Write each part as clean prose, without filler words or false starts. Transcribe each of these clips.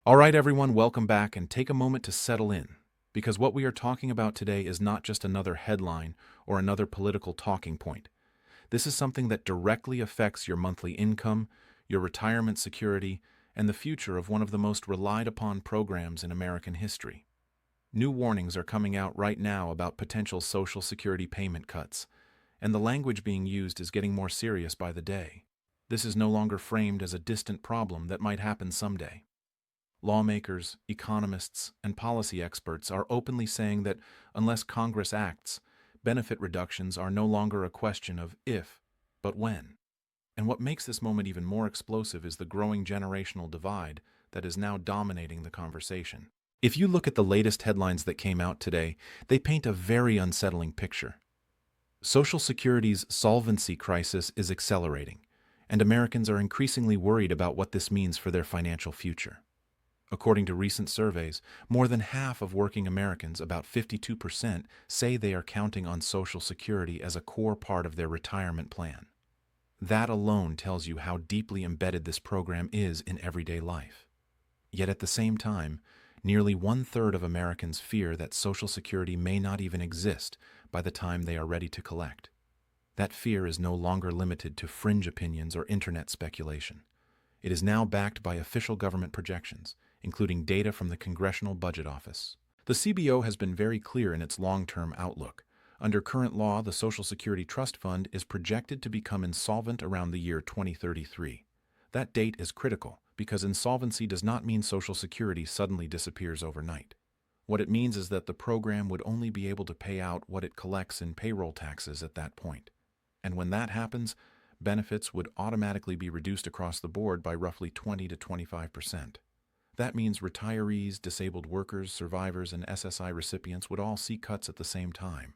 All right, everyone, welcome back and take a moment to settle in, because what we are talking about today is not just another headline or another political talking point. This is something that directly affects your monthly income, your retirement security, and the future of one of the most relied upon programs in American history. New warnings are coming out right now about potential Social Security payment cuts, and the language being used is getting more serious by the day. This is no longer framed as a distant problem that might happen someday. Lawmakers, economists, and policy experts are openly saying that unless Congress acts, benefit reductions are no longer a question of if, but when. And what makes this moment even more explosive is the growing generational divide that is now dominating the conversation. If you look at the latest headlines that came out today, they paint a very unsettling picture. Social Security's solvency crisis is accelerating, and Americans are increasingly worried about what this means for their financial future. According to recent surveys, more than half of working Americans, about 52%, say they are counting on Social Security as a core part of their retirement plan. That alone tells you how deeply embedded this program is in everyday life. Yet at the same time, nearly one-third of Americans fear that Social Security may not even exist by the time they are ready to collect. That fear is no longer limited to fringe opinions or internet speculation. It is now backed by official government projections, including data from the Congressional Budget Office. The CBO has been very clear in its long-term outlook. Under current law, the Social Security Trust Fund is projected to become insolvent around the year 2033. That date is critical because insolvency does not mean Social Security suddenly disappears overnight. What it means is that the program would only be able to pay out what it collects in payroll taxes at that point. And when that happens, benefits would automatically be reduced across the board by roughly 20 to 25%. That means retirees, disabled workers, survivors, and SSI recipients would all see cuts at the same time.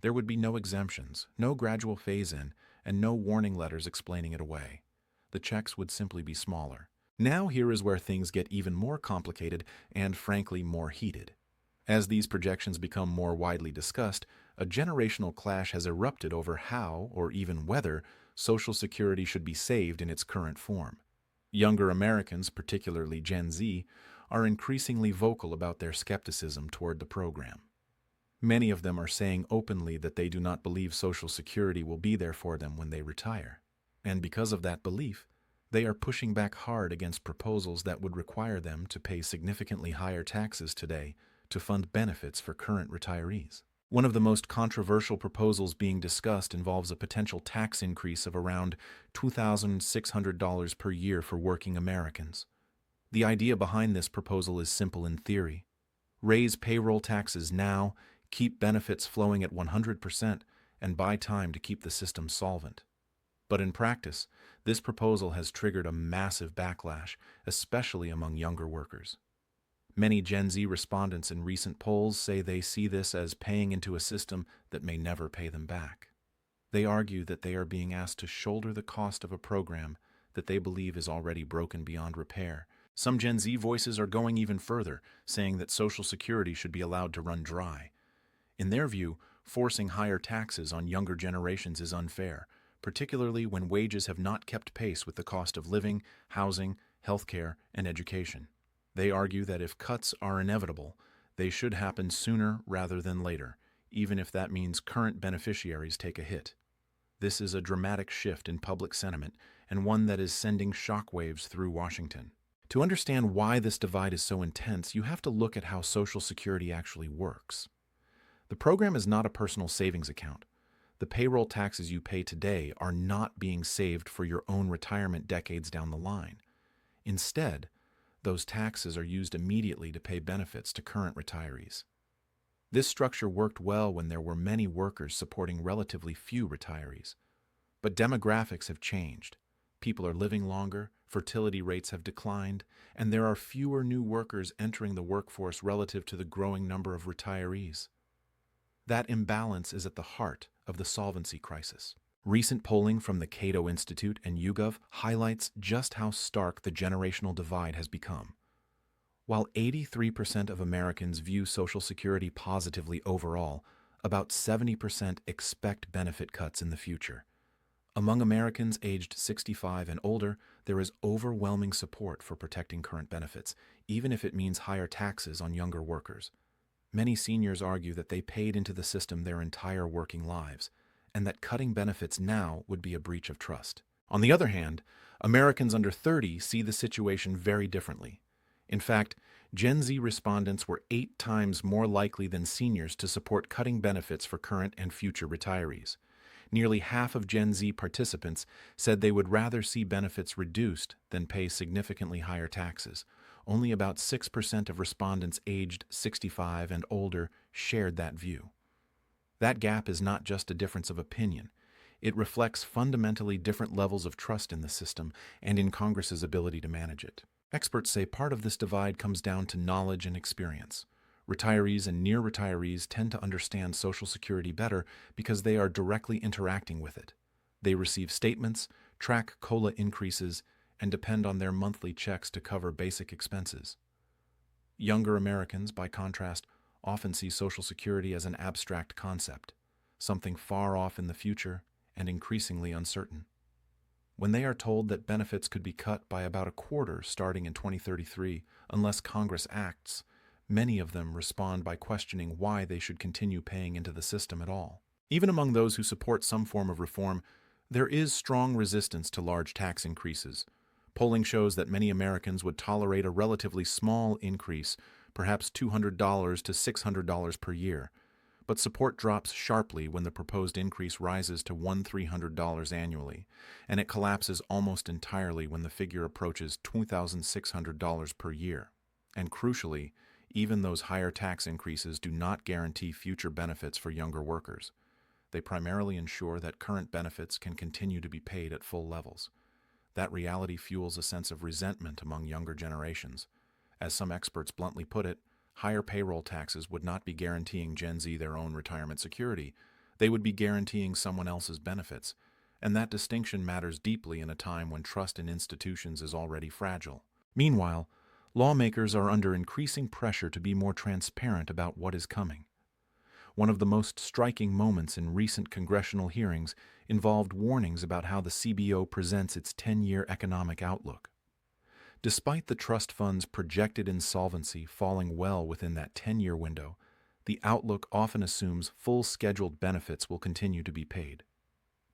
There would be no exemptions, no gradual phase-in, and no warning letters explaining it away. The checks would simply be smaller. Now here is where things get even more complicated and, frankly, more heated. As these projections become more widely discussed, a generational clash has erupted over how, or even whether, Social Security should be saved in its current form. Younger Americans, particularly Gen Z, are increasingly vocal about their skepticism toward the program. Many of them are saying openly that they do not believe Social Security will be there for them when they retire. And because of that belief, they are pushing back hard against proposals that would require them to pay significantly higher taxes today to fund benefits for current retirees. One of the most controversial proposals being discussed involves a potential tax increase of around $2,600 per year for working Americans. The idea behind this proposal is simple in theory. Raise payroll taxes now, keep benefits flowing at 100%, and buy time to keep the system solvent. But in practice, this proposal has triggered a massive backlash, especially among younger workers. Many Gen Z respondents in recent polls say they see this as paying into a system that may never pay them back. They argue that they are being asked to shoulder the cost of a program that they believe is already broken beyond repair. Some Gen Z voices are going even further, saying that Social Security should be allowed to run dry. In their view, forcing higher taxes on younger generations is unfair, particularly when wages have not kept pace with the cost of living, housing, healthcare, and education. They argue that if cuts are inevitable, they should happen sooner rather than later, even if that means current beneficiaries take a hit. This is a dramatic shift in public sentiment and one that is sending shockwaves through Washington. To understand why this divide is so intense, you have to look at how Social Security actually works. The program is not a personal savings account. The payroll taxes you pay today are not being saved for your own retirement decades down the line. Instead, those taxes are used immediately to pay benefits to current retirees. This structure worked well when there were many workers supporting relatively few retirees. But demographics have changed. People are living longer, fertility rates have declined, and there are fewer new workers entering the workforce relative to the growing number of retirees. That imbalance is at the heart of the solvency crisis. Recent polling from the Cato Institute and YouGov highlights just how stark the generational divide has become. While 83% of Americans view Social Security positively overall, about 70% expect benefit cuts in the future. Among Americans aged 65 and older, there is overwhelming support for protecting current benefits, even if it means higher taxes on younger workers. Many seniors argue that they paid into the system their entire working lives, and that cutting benefits now would be a breach of trust. On the other hand, Americans under 30 see the situation very differently. In fact, Gen Z respondents were 8 times more likely than seniors to support cutting benefits for current and future retirees. Nearly half of Gen Z participants said they would rather see benefits reduced than pay significantly higher taxes. Only about 6% of respondents aged 65 and older shared that view. That gap is not just a difference of opinion. It reflects fundamentally different levels of trust in the system and in Congress's ability to manage it. Experts say part of this divide comes down to knowledge and experience. Retirees and near retirees tend to understand Social Security better because they are directly interacting with it. They receive statements, track COLA increases, and depend on their monthly checks to cover basic expenses. Younger Americans, by contrast, often see Social Security as an abstract concept, something far off in the future and increasingly uncertain. When they are told that benefits could be cut by about a quarter starting in 2033 unless Congress acts, many of them respond by questioning why they should continue paying into the system at all. Even among those who support some form of reform, there is strong resistance to large tax increases. Polling shows that many Americans would tolerate a relatively small increase, perhaps $200 to $600 per year, but support drops sharply when the proposed increase rises to $1,300 annually, and it collapses almost entirely when the figure approaches $2,600 per year. And crucially, even those higher tax increases do not guarantee future benefits for younger workers. They primarily ensure that current benefits can continue to be paid at full levels. That reality fuels a sense of resentment among younger generations. As some experts bluntly put it, higher payroll taxes would not be guaranteeing Gen Z their own retirement security. They would be guaranteeing someone else's benefits, and that distinction matters deeply in a time when trust in institutions is already fragile. Meanwhile, lawmakers are under increasing pressure to be more transparent about what is coming. One of the most striking moments in recent congressional hearings involved warnings about how the CBO presents its 10-year economic outlook. Despite the trust fund's projected insolvency falling well within that 10-year window, the outlook often assumes full scheduled benefits will continue to be paid.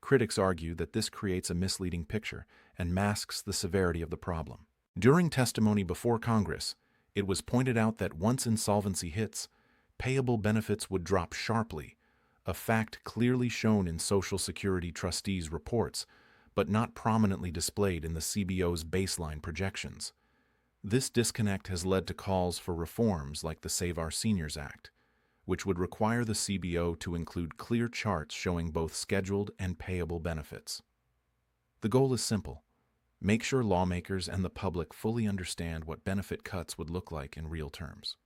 Critics argue that this creates a misleading picture and masks the severity of the problem. During testimony before Congress, it was pointed out that once insolvency hits, payable benefits would drop sharply, a fact clearly shown in Social Security trustees' reports, but not prominently displayed in the CBO's baseline projections. This disconnect has led to calls for reforms like the Save Our Seniors Act, which would require the CBO to include clear charts showing both scheduled and payable benefits. The goal is simple: make sure lawmakers and the public fully understand what benefit cuts would look like in real terms.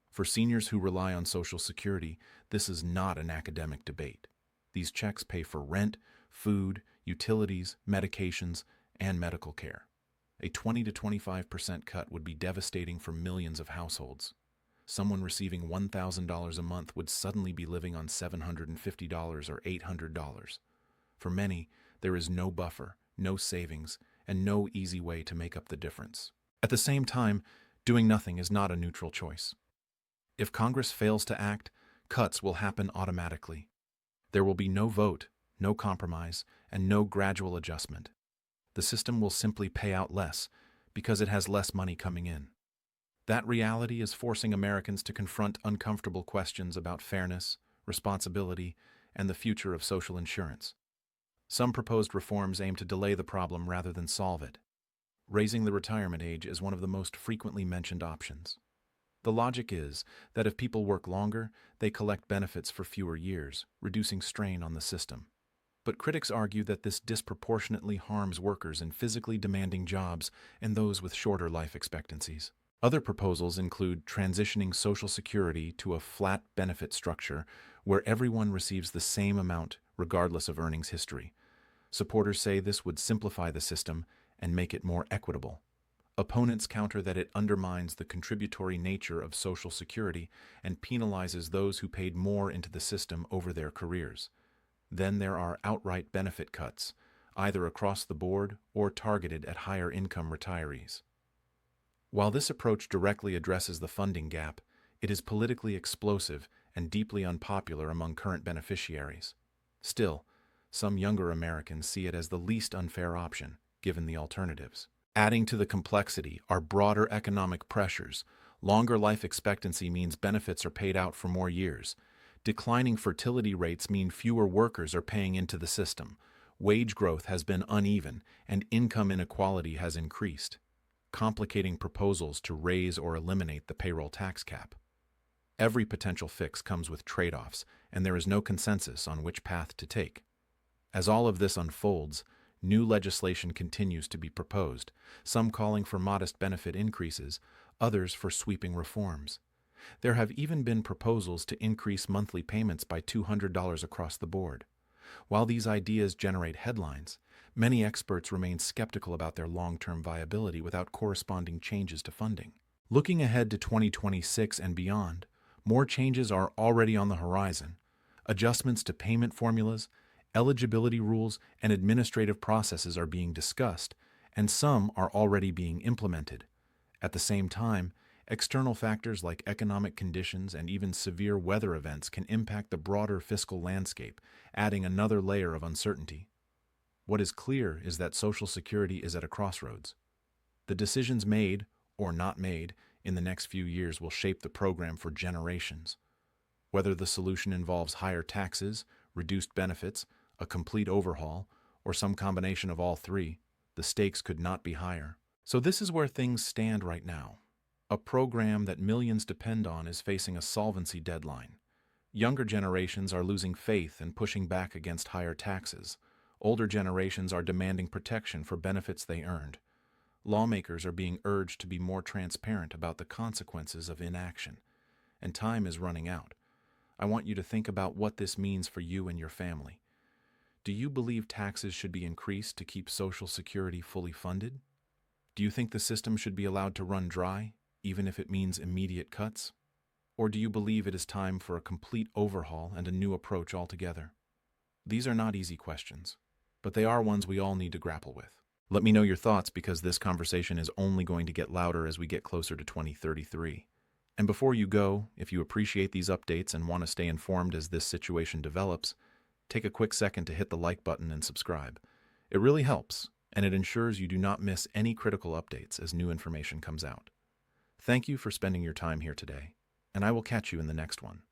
For seniors who rely on Social Security, this is not an academic debate. These checks pay for rent, food, utilities, medications, and medical care. A 20 to 25% cut would be devastating for millions of households. Someone receiving $1,000 a month would suddenly be living on $750 or $800. For many, there is no buffer, no savings, and no easy way to make up the difference. At the same time, doing nothing is not a neutral choice. If Congress fails to act, cuts will happen automatically. There will be no vote, no compromise, and no gradual adjustment. The system will simply pay out less because it has less money coming in. That reality is forcing Americans to confront uncomfortable questions about fairness, responsibility, and the future of social insurance. Some proposed reforms aim to delay the problem rather than solve it. Raising the retirement age is one of the most frequently mentioned options. The logic is that if people work longer, they collect benefits for fewer years, reducing strain on the system. But critics argue that this disproportionately harms workers in physically demanding jobs and those with shorter life expectancies. Other proposals include transitioning Social Security to a flat benefit structure where everyone receives the same amount regardless of earnings history. Supporters say this would simplify the system and make it more equitable. Opponents counter that it undermines the contributory nature of Social Security and penalizes those who paid more into the system over their careers. Then there are outright benefit cuts, either across the board or targeted at higher-income retirees. While this approach directly addresses the funding gap, it is politically explosive and deeply unpopular among current beneficiaries. Still, some younger Americans see it as the least unfair option, given the alternatives. Adding to the complexity are broader economic pressures. Longer life expectancy means benefits are paid out for more years. Declining fertility rates mean fewer workers are paying into the system. Wage growth has been uneven, and income inequality has increased, complicating proposals to raise or eliminate the payroll tax cap. Every potential fix comes with trade-offs, and there is no consensus on which path to take. As all of this unfolds, new legislation continues to be proposed, some calling for modest benefit increases, others for sweeping reforms. There have even been proposals to increase monthly payments by $200 across the board. While these ideas generate headlines, many experts remain skeptical about their long-term viability without corresponding changes to funding. Looking ahead to 2026 and beyond, more changes are already on the horizon. Adjustments to payment formulas, eligibility rules, and administrative processes are being discussed, and some are already being implemented. At the same time, external factors like economic conditions and even severe weather events can impact the broader fiscal landscape, adding another layer of uncertainty. What is clear is that Social Security is at a crossroads. The decisions made, or not made, in the next few years will shape the program for generations. Whether the solution involves higher taxes, reduced benefits, a complete overhaul, or some combination of all three, the stakes could not be higher. So this is where things stand right now. A program that millions depend on is facing a solvency deadline. Younger generations are losing faith and pushing back against higher taxes. Older generations are demanding protection for benefits they earned. Lawmakers are being urged to be more transparent about the consequences of inaction. And time is running out. I want you to think about what this means for you and your family. Do you believe taxes should be increased to keep Social Security fully funded? Do you think the system should be allowed to run dry, even if it means immediate cuts? Or do you believe it is time for a complete overhaul and a new approach altogether? These are not easy questions, but they are ones we all need to grapple with. Let me know your thoughts, because this conversation is only going to get louder as we get closer to 2033. And before you go, if you appreciate these updates and want to stay informed as this situation develops, take a quick second to hit the like button and subscribe. It really helps, and it ensures you do not miss any critical updates as new information comes out. Thank you for spending your time here today, and I will catch you in the next one.